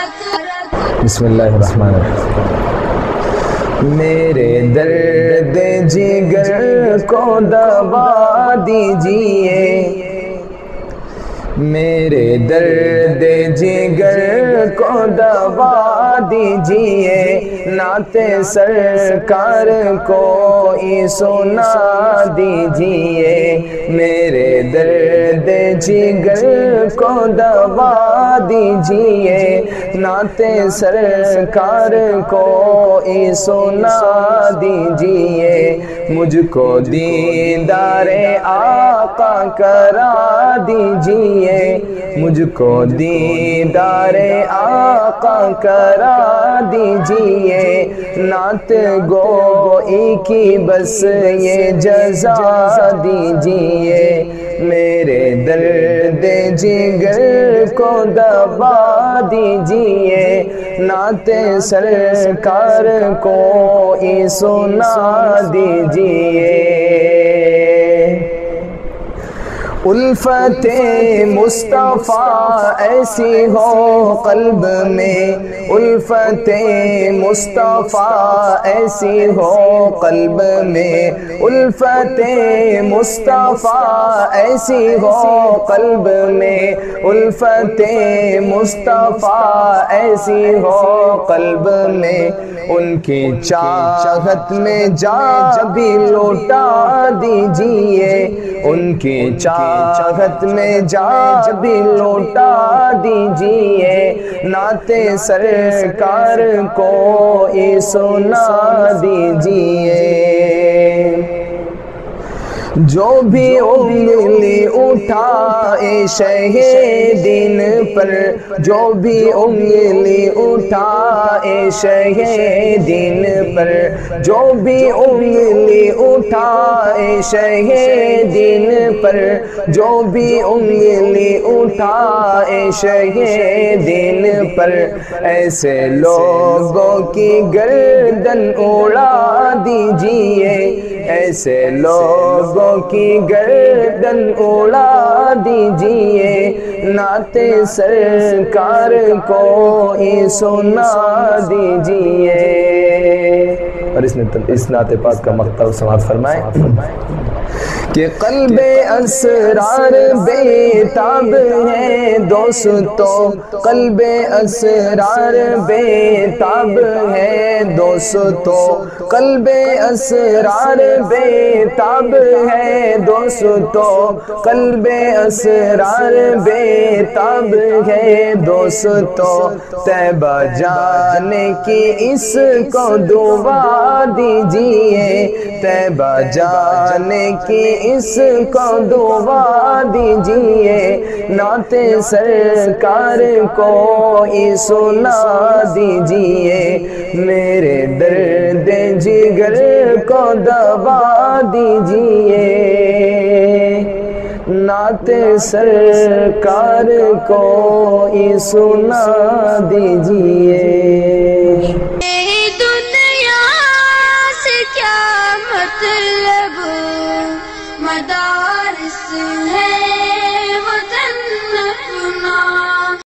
بسم اللہ الرحمن الرحیم۔ میرے درد جگر کو دبا دیجئے، میرے درد جگر کو دبا دیجئے، نعت سرکار کو سنا دیجئے، میرے درد جگر کو دبا دیجئے، نعت سرکار کو سنا دیجئے، مجھ کو دیدار آقا کرا دیجئے، مجھ کو دیدار آقا کرا دیجئے، نعت گوئی کی بس یہ جزا دیجئے، میرے درد جگر کو دبا دیجئے، نعت سرکار کو سنا دیجئے۔ الفت مصطفیٰ ایسی ہو قلب میں، الفت مصطفیٰ ایسی ہو قلب میں، الفت مصطفیٰ ایسی ہو قلب میں، الفت مصطفیٰ ایسی ہو قلب میں، ان کی چاہت میں جا بھی لوٹا دیجئے، ان کی چاہت میں جا بھی لوٹا دیجئے، نعت سرکار کو سنا دیجئے، جو بھی انگلی اٹھائے شہ دین پر، جو بھی انگلی اٹھائے شہ دین پر، جو بھی انگلی اٹھائے شہ دین پر، جو بھی انگلی اٹھائے شہ دین پر، ایسے لوگوں کی گردن اڑا دیجئے، ایسے لوگوں کی گردن اڑا دیجئے، نعت سرکار کو سنا دیجئے۔ اور اس نعت پاک کا مقطع سماعت فرمائیں کہ قلب اسرار بے تاب ہے دوستو، قلب اسرار بے تاب ہے دوستو، قلب اسرار بے تاب ہے دوستو، قلب اسرار بے تاب ہے دوستو، طیبہ جانے کی اس کو دعا دیجئے، طیبہ جانے کی اس کو دعا دیجئے، نعت سرکار کو سنا دیجئے، میرے درد جگر کو دبا دیجئے، نعت سرکار کو سنا دیجئے۔